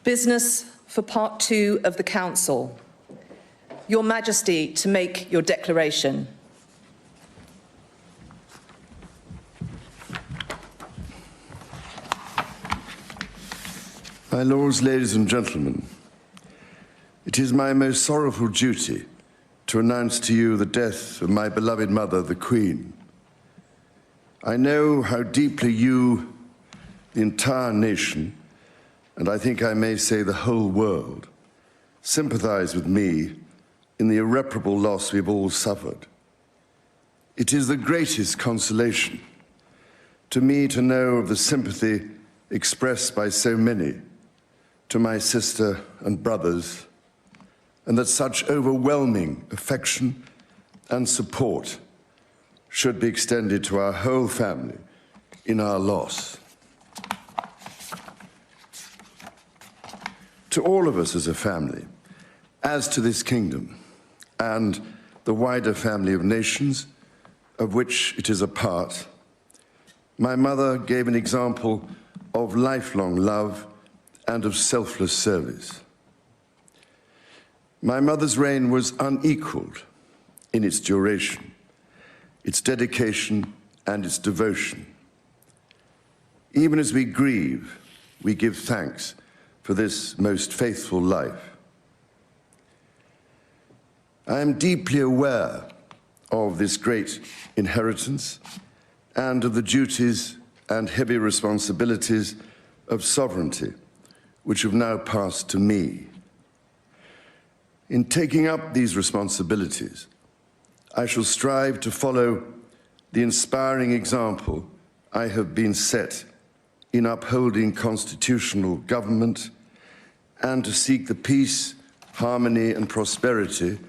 Business for Part 2 of the Council. Your Majesty, to make your declaration. My lords, ladies and gentlemen, it is my most sorrowful duty to announce to you the death of my beloved mother, the Queen. I know how deeply you, the entire nation, and I think I may say the whole world, sympathize with me in the irreparable loss we've all suffered. It is the greatest consolation to me to know of the sympathy expressed by so many to my sister and brothers, and that such overwhelming affection and support should be extended to our whole family in our loss. To all of us as a family, as to this kingdom and the wider family of nations of which it is a part, my mother gave an example of lifelong love and of selfless service. My mother's reign was unequaled in its duration, its dedication and its devotion. Even as we grieve, we give thanks for this most faithful life. I am deeply aware of this great inheritance and of the duties and heavy responsibilities of sovereignty which have now passed to me. In taking up these responsibilities, I shall strive to follow the inspiring example I have been set in upholding constitutional government and to seek the peace, harmony and prosperity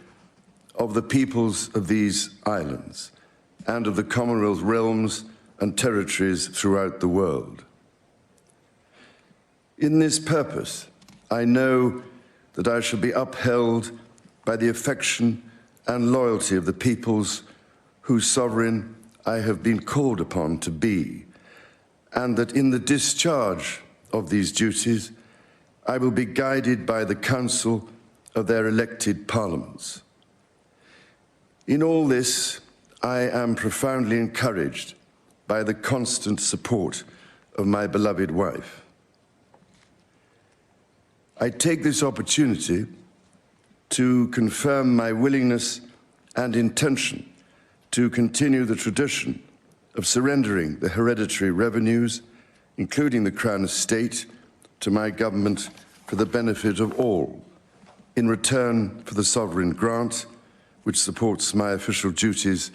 of the peoples of these islands and of the Commonwealth realms and territories throughout the world. In this purpose, I know that I shall be upheld by the affection and loyalty of the peoples whose sovereign I have been called upon to be, and that in the discharge of these duties, I will be guided by the counsel of their elected parliaments. In all this, I am profoundly encouraged by the constant support of my beloved wife. I take this opportunity to confirm my willingness and intention to continue the tradition of surrendering the hereditary revenues, including the Crown Estate, to my government for the benefit of all, in return for the sovereign grant, which supports my official duties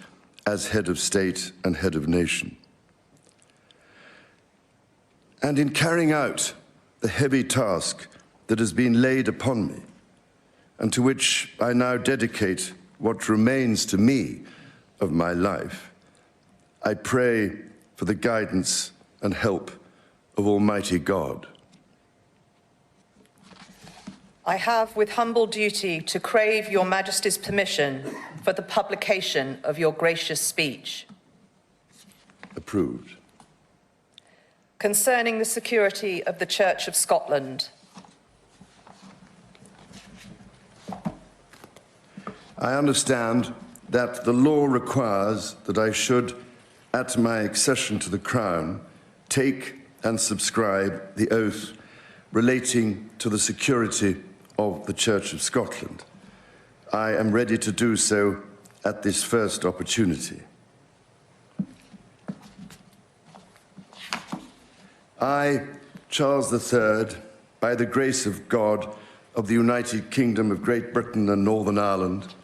as head of state and head of nation. And in carrying out the heavy task that has been laid upon me, and to which I now dedicate what remains to me of my life, I pray for the guidance and help of Almighty God. I have with humble duty to crave your Majesty's permission for the publication of your gracious speech. Approved. Concerning the security of the Church of Scotland. I understand that the law requires that I should, at my accession to the Crown, take and subscribe the oath relating to the security of the Church of Scotland. I am ready to do so at this first opportunity. I, Charles III, by the grace of God of the United Kingdom of Great Britain and Northern Ireland,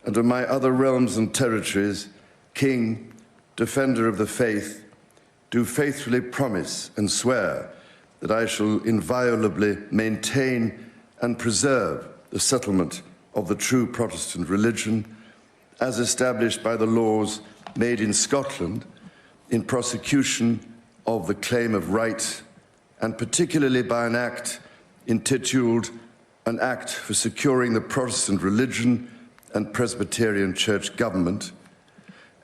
and of my other realms and territories, King, Defender of the Faith, do faithfully promise and swear that I shall inviolably maintain and preserve the settlement of the true Protestant religion as established by the laws made in Scotland in prosecution of the claim of right, and particularly by an act intituled An Act for Securing the Protestant Religion and Presbyterian Church Government,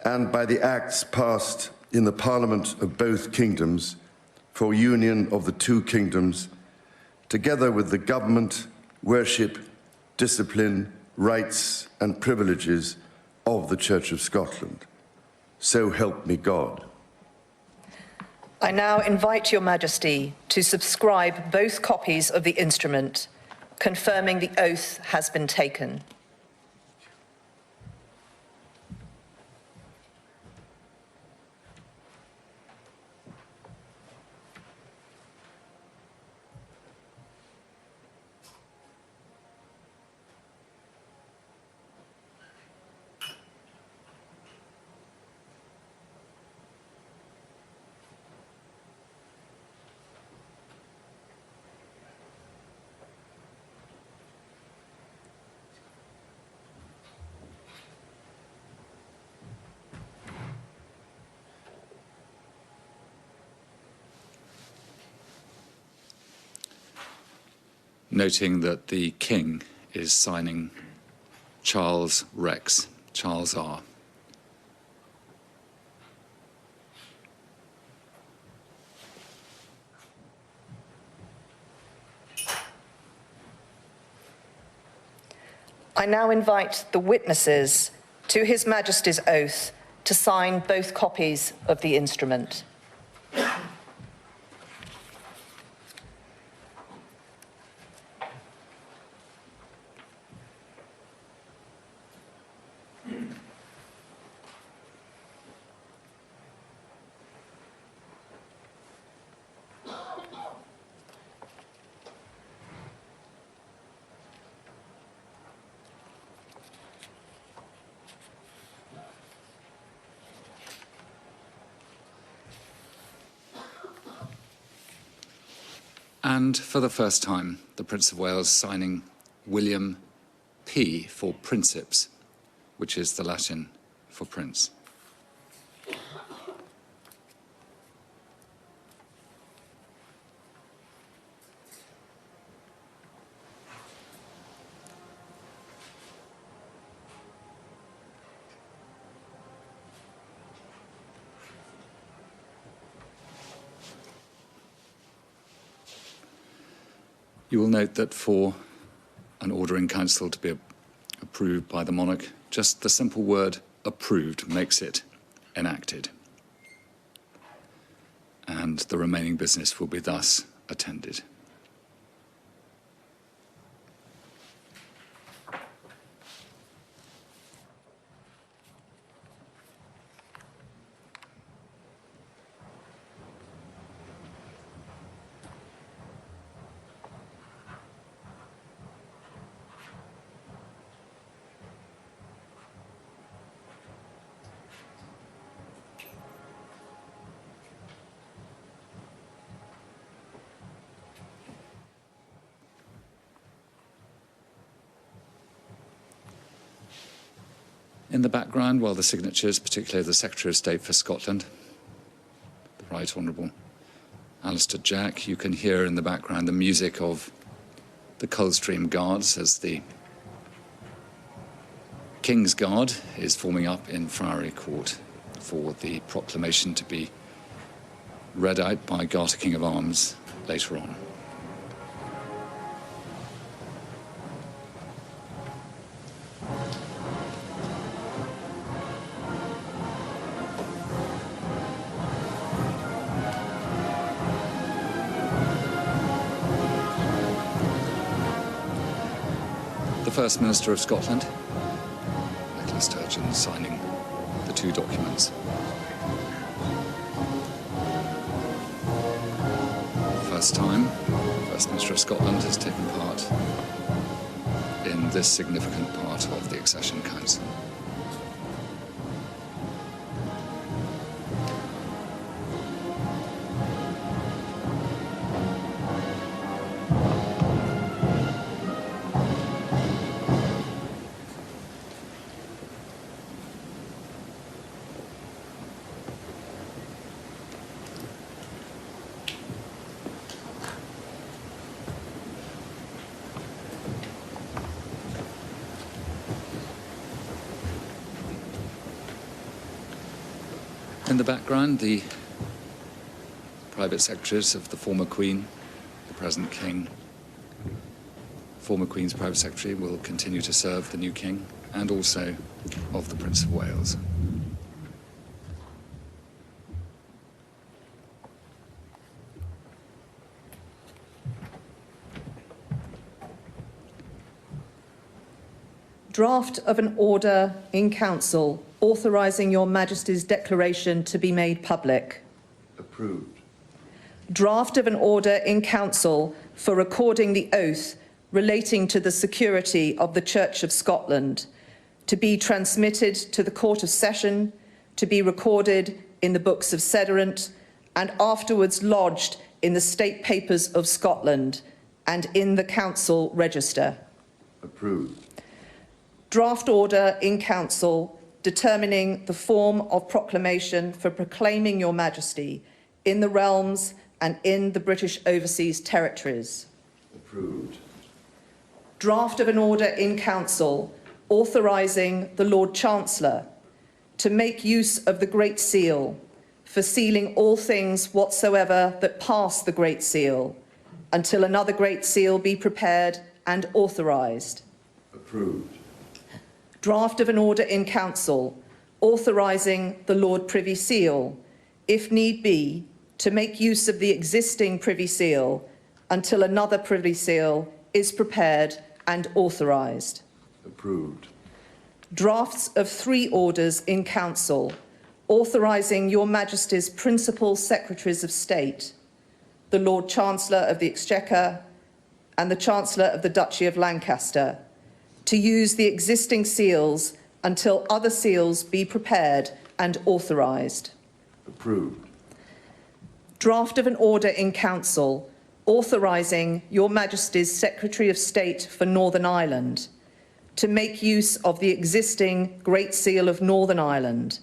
and by the acts passed in the Parliament of both kingdoms for union of the two kingdoms, together with the government, worship, discipline, rights and privileges of the Church of Scotland. So help me God. I now invite Your Majesty to subscribe both copies of the instrument, confirming the oath has been taken. Noting that the King is signing Charles Rex, Charles R. I now invite the witnesses to His Majesty's oath to sign both copies of the instrument. And for the first time, the Prince of Wales signing William P. for Princeps, which is the Latin for prince. You will note that for an order in council to be approved by the monarch, just the simple word approved makes it enacted. And the remaining business will be thus attended. In the background, while the signatures, particularly the Secretary of State for Scotland, the Right Honourable Alistair Jack, you can hear in the background the music of the Coldstream Guards as the King's Guard is forming up in Friary Court for the proclamation to be read out by Garter King of Arms later on. The First Minister of Scotland, Nicola Sturgeon, signing the two documents. First time, First Minister of Scotland has taken part in this significant part of the Accession Council. In the background, the private secretaries of the former Queen, the present King, former Queen's Private Secretary, will continue to serve the new King and also of the Prince of Wales. Draft of an order in Council authorising Your Majesty's declaration to be made public. Approved. Draft of an order in Council for recording the oath relating to the security of the Church of Scotland, to be transmitted to the Court of Session, to be recorded in the books of Sederant, and afterwards lodged in the State Papers of Scotland and in the Council Register. Approved. Draft order in Council determining the form of proclamation for proclaiming Your Majesty in the realms and in the British Overseas Territories. Approved. Draft of an order in Council authorising the Lord Chancellor to make use of the Great Seal for sealing all things whatsoever that pass the Great Seal until another Great Seal be prepared and authorised. Approved. Draft of an order in Council authorising the Lord Privy Seal, if need be, to make use of the existing Privy Seal until another Privy Seal is prepared and authorised. Approved. Drafts of 3 orders in Council authorising Your Majesty's principal Secretaries of State, the Lord Chancellor of the Exchequer and the Chancellor of the Duchy of Lancaster, to use the existing seals until other seals be prepared and authorised. Approved. Draft of an order in Council authorising Your Majesty's Secretary of State for Northern Ireland to make use of the existing Great Seal of Northern Ireland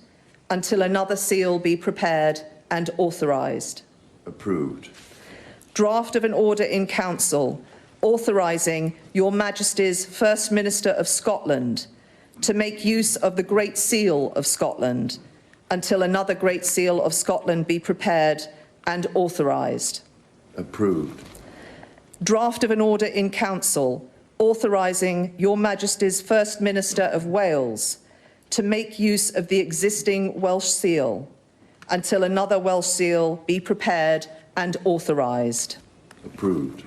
until another seal be prepared and authorised. Approved. Draft of an order in Council authorising Your Majesty's First Minister of Scotland to make use of the Great Seal of Scotland until another Great Seal of Scotland be prepared and authorised. Approved. Draft of an order in Council authorising Your Majesty's First Minister of Wales to make use of the existing Welsh Seal until another Welsh Seal be prepared and authorised. Approved.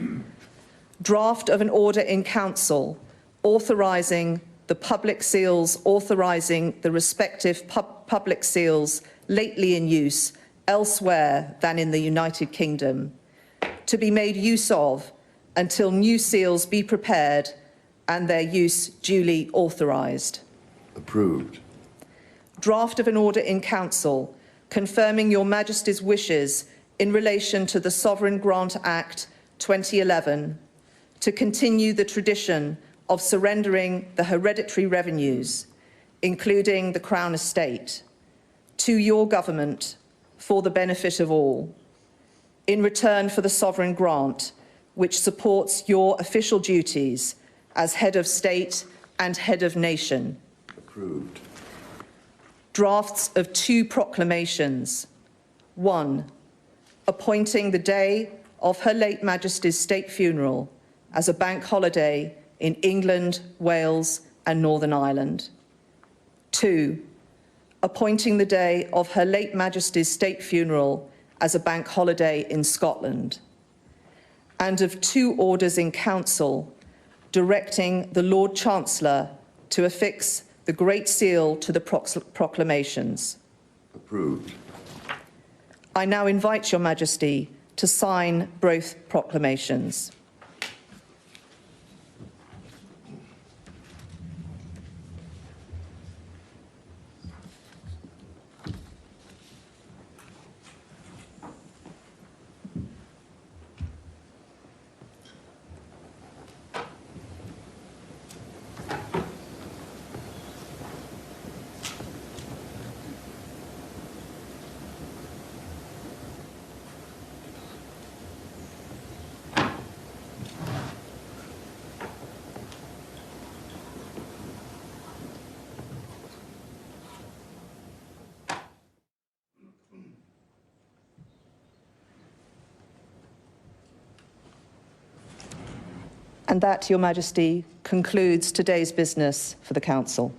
Draft of an order in Council authorising the public seals authorising the respective public seals lately in use elsewhere than in the United Kingdom to be made use of until new seals be prepared and their use duly authorised. Approved. Draft of an order in Council confirming Your Majesty's wishes in relation to the Sovereign Grant Act 2011 to continue the tradition of surrendering the hereditary revenues, including the Crown Estate, to your government for the benefit of all, in return for the sovereign grant, which supports your official duties as head of state and head of nation. Approved. Drafts of 2 proclamations. 1. Appointing the day of Her late Majesty's state funeral as a bank holiday in England, Wales and Northern Ireland. 2. Appointing the day of Her late Majesty's state funeral as a bank holiday in Scotland. And of 2 orders in Council directing the Lord Chancellor to affix the Great Seal to the proclamations. Approved. I now invite Your Majesty to sign both proclamations. And that, Your Majesty, concludes today's business for the Council.